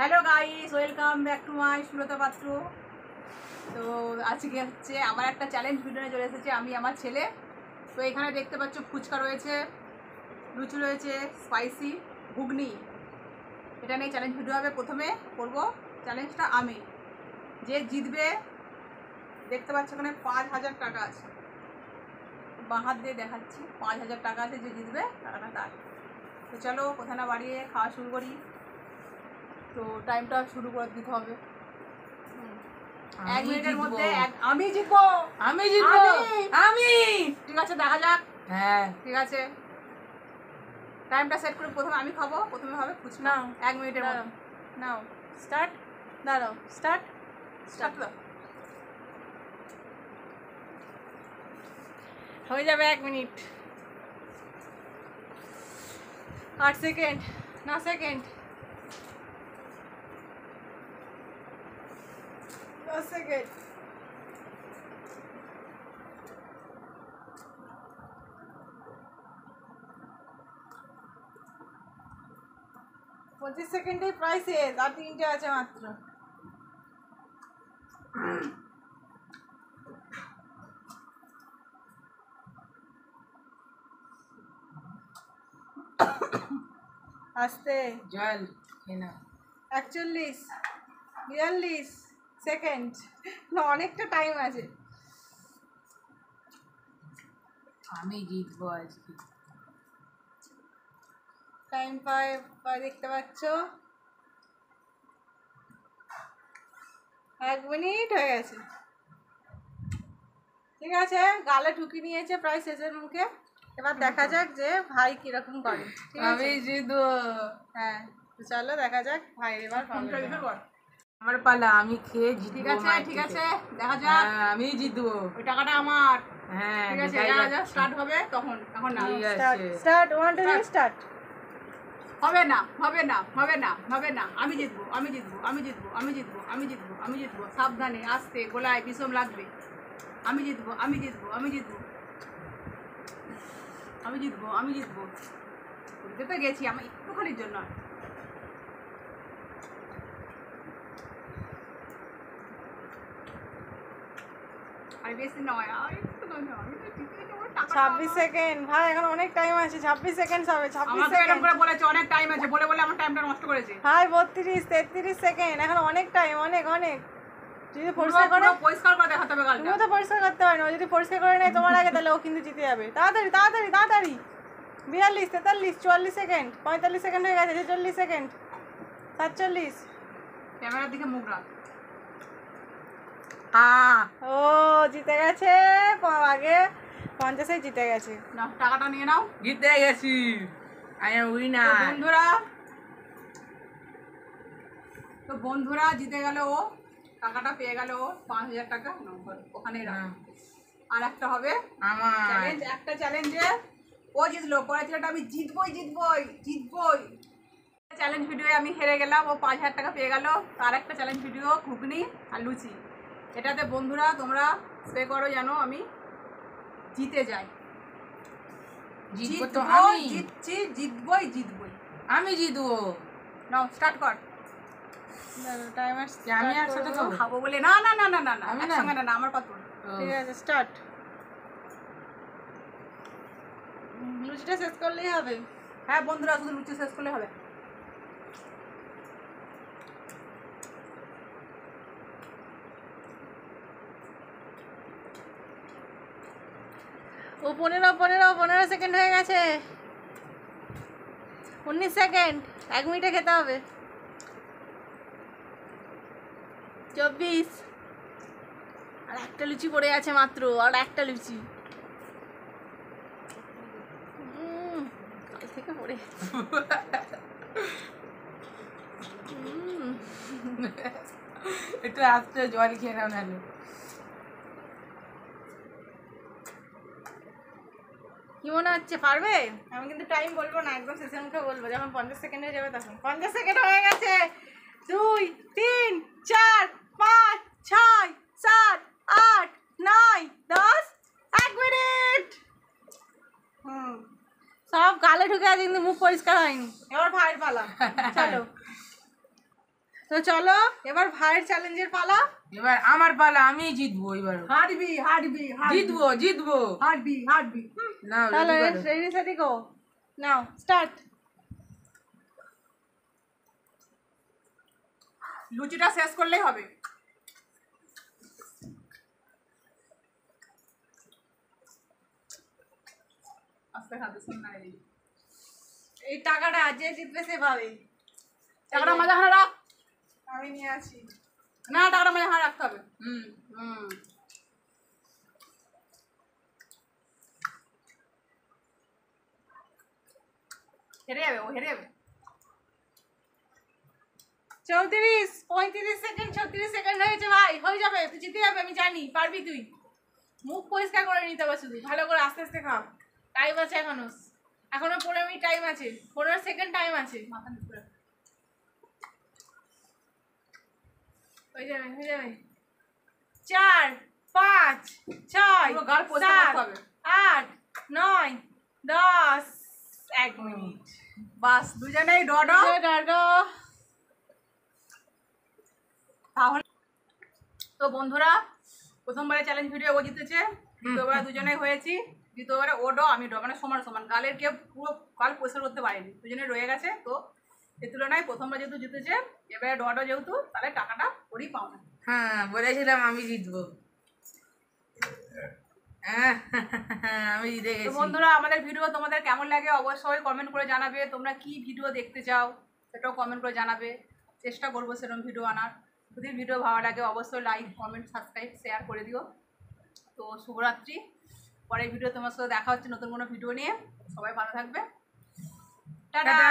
Hello guys, welcome back to my Sulata পাত্র। তো আজকে হচ্ছে আমার একটা চ্যালেঞ্জ ভিডিও চলে এসেছে, আমি আমার ছেলে। তো এখানে দেখতে পাচ্ছ ফুচকা রয়েছে, লুচি রয়েছে, স্পাইসি ঘুগনি। এটা নিয়ে চ্যালেঞ্জ ভিডিও হবে। প্রথমে করব চ্যালেঞ্জটা আমি, যে জিতবে দেখতে পাচ্ছ এখানে 5,000 টাকা আছে, বাঁ হাত দিয়ে দেখাচ্ছি 5,000 টাকা আছে, যে জিতবে টাকাটা তার। তো চলো কোথাও না বাড়িয়ে খাওয়া শুরু করি। তো টাইমটা শুরু করে দিতে হবে। 1 মিনিটের মধ্যে আমি জিতবো, আমি জিতবো, আমি। ঠিক আছে, দেখা যাক। হ্যাঁ ঠিক আছে, টাইমটা সেট করে প্রথমে আমি খাবো, প্রথমে হবে ফুচকা। নাও 1 মিনিটের মধ্যে নাও স্টার্ট। দাঁড়াও, স্টার্ট স্টার্ট দাও। হয়ে যাবে 1 মিনিট 8 সেকেন্ড, 9 সেকেন্ড, 10 সেকেন্ড, 25 সেকেন্ডে প্রায় শেষ, আর 3টে আছে মাত্র। আস্তে জল না 41 42 সেকেন্ড, না অনেকটা টাইম আছে। আমি জিতবো আজকে। টাইম পায় দেখতে পাচ্ছ 1 মিনিট হয়ে গেছে। ঠিক আছে, গালে ঢুকি নিয়েছে প্রায় শেষের মুখে। এবার দেখা যাক যে ভাই কিরকম করে। ঠিক আছে, আমি জিতবো। হ্যাঁ তো চলো দেখা যাক ভাই এবার পারবে না। আমার পালা, আমি খেয়ে জিতবো। ঠিক আছে, ঠিক আছে, দেখা যাক। হ্যাঁ, আমি জিতবো। ওই টাকাটা আমার। হ্যাঁ ঠিক আছে, দেখাই দেখা যাক, যাচ্ছে। স্টার্ট হবে তখন। এখন না, ঠিক স্টার্ট আছে। Start 1 2 3 start. হবে না, হবে না, হবে না, হবে না। আমি জিতবো, আমি জিতবো, আমি জিতবো, আমি জিতবো, আমি জিতবো, আমি জিতবো। সাবধানে, আস্তে, গোলায় বিষম লাগবে। আমি জিতবো, আমি জিতবো, আমি জিতবো, আমি জিতবো, আমি জিতবো। জিতে তো গেছি, আমি একটুখানির জন্য। আর বেশি নয়, আর একটু নয়, আমি তো জিতে যাবো, টাকাটা 26 সেকেন্ড ভাই, এখন অনেক টাইম আছে। 26 সেকেন্ড হবে, 26 আমাকে এরকম সেকেন্ড করে বলেছে অনেক টাইম আছে, বলে বলে আমার টাইমটা নষ্ট করেছে। ভাই। 32 33 সেকেন্ড, এখন অনেক টাইম, অনেক অনেক। যদি পরিষ্কার করে, পুরো পরিষ্কার করে দেখাতে হবে গালটা। তুমিও তো পরিষ্কার করতে পারো না। ও যদি পরিষ্কার করে নেয় তোমার আগে, তাহলে ও কিন্তু জিতে যাবে। তাড়াতাড়ি তাড়াতাড়ি তাড়াতাড়ি। 42 43 44 সেকেন্ড, 45 সেকেন্ড হয়ে গেছে, 46 সেকেন্ড, 47। ক্যামেরার দিকে মুখ রাখ। ও জিতে গেছে, আগে 50-এ জিতে গেছে। নাও টাকাটা নিয়ে নাও। জিতে গেছি, আই এম তো উইনার। বন্ধুরা জিতে গেল ও, টাকাটা পেয়ে গেল ও, 5,000 টাকা নম্বর ওখানেই রাখ। আর একটা হবে আমার চ্যালেঞ্জ, একটা চ্যালেঞ্জে ও জিতলো, পরের চ্যালেঞ্জটা আমি জিতবই জিতবই জিতবই। চ্যালেঞ্জ ভিডিওয়ে আমি হেরে গেলাম, ও 5,000 টাকা পেয়ে গেল। আর একটা চ্যালেঞ্জ ভিডিও ঘুগনি আর লুচি। এটাতে বন্ধুরা তোমরা স্প্রে করো যেন আমি জিতে যাই। জিতবো তো জিতবো, আমি। জিতছি, জিতবই জিতবই। আমি জিতবো। নাও স্টার্ট কর। টাইমার আমি একসাথে খাবো। খাবো বলে না না না না না না, আমি না। একসঙ্গে না, না আমার পাত্র। ঠিক আছে, স্টার্ট। লুচিটা শেষ করলেই হবে। হ্যাঁ বন্ধুরা, শুধু লুচি শেষ করলে হবে। ও 15 সেকেন্ড হয়ে গেছে। 19 সেকেন্ড, 1 মিনিটে খেতে হবে। 24, আর একটা লুচি পড়ে আছে মাত্র, আর একটা লুচি। কাল থেকে পড়ে একটু আস্তে জল খেয়ে নাও নাহলে। কি মনে হচ্ছে পারবে? আমি কিন্তু টাইম বলবো না, একদম শেষের মুখে বলবো, যখন 50 সেকেন্ড হয়ে যাবে তখন। 50 সেকেন্ড হয়ে গেছে। 2 3 4 5 6 7 8 9 10, 1 মিনিট। সব গালে ঢুকে আছে কিন্তু মুখ পরিষ্কার হয়নি। এবার ভাইয়ের পালা, চলো। তো চলো এবার ভাইয়ের চ্যালেঞ্জের পালা। এবার আমার পালা, আমি জিতবো এবার। হারবি হারবি জিতবো জিতবো। হারবি হারবি। না তাহলে রেডি সেটি গো, নাও স্টার্ট। লুচিটা শেষ করলেই হবে। আস্তে হাতে শুনে নাই। এই টাকাটা যে জিতবে সে পাবে। টাকাটা মজা হারা রাখ। আমি নিয়ে আসি। না, টাকাটা মজা হারা রাখতে হবে। হেরে যাবে, ও হেরে যাবে। 34, 35 সেকেন্ড, 36 সেকেন্ড হয়েছে ভাই, হয়ে যাবে, তুই জিতে যাবে, আমি জানি পারবি তুই। মুখ পরিষ্কার করে নিতে হবে শুধু, ভালো করে আস্তে আস্তে খাও। টাইম আছে এখনো 15 মিনিট টাইম আছে, 15 সেকেন্ড টাইম আছে। মাথা নিচু করে। হয়ে যাবে হয়ে যাবে। 4, 5, 6, পুরো গাল পরিষ্কার 7, করতে হবে। 8, 9, 10, 1 মিনিট। বাস দুজনেই ডড। তাহলে তো বন্ধুরা, প্রথমবারে চ্যালেঞ্জ ভিডিও ও জিতেছে, দ্বিতীয়বার দুজনেই হয়েছি। দ্বিতীয়বারে ও ড আমি ড, মানে সমান সমান। গালের কেউ পুরো গাল পরিষ্কার করতে পারেনি, দুজনে রয়ে গেছে। তো এর তুলনায় প্রথমবার যেহেতু জিতেছে, এবারে ড যেহেতু, তাহলে টাকাটা ওরই পাও না। হ্যাঁ বলেছিলাম আমি জিতবো। আমি জিতে তো গেছি। বন্ধুরা, আমাদের ভিডিও তোমাদের কেমন লাগে অবশ্যই কমেন্ট করে জানাবে। তোমরা কি ভিডিও দেখতে চাও সেটাও কমেন্ট করে জানাবে, চেষ্টা করবো সেরকম ভিডিও আনার। যদি ভিডিও ভালো লাগে অবশ্যই লাইক, কমেন্ট, সাবস্ক্রাইব, শেয়ার করে দিও। তো শুভরাত্রি। পরের ভিডিও তোমার সাথে দেখা হচ্ছে নতুন কোনো ভিডিও নিয়ে। সবাই ভালো থাকবে। টাটা। টাটা।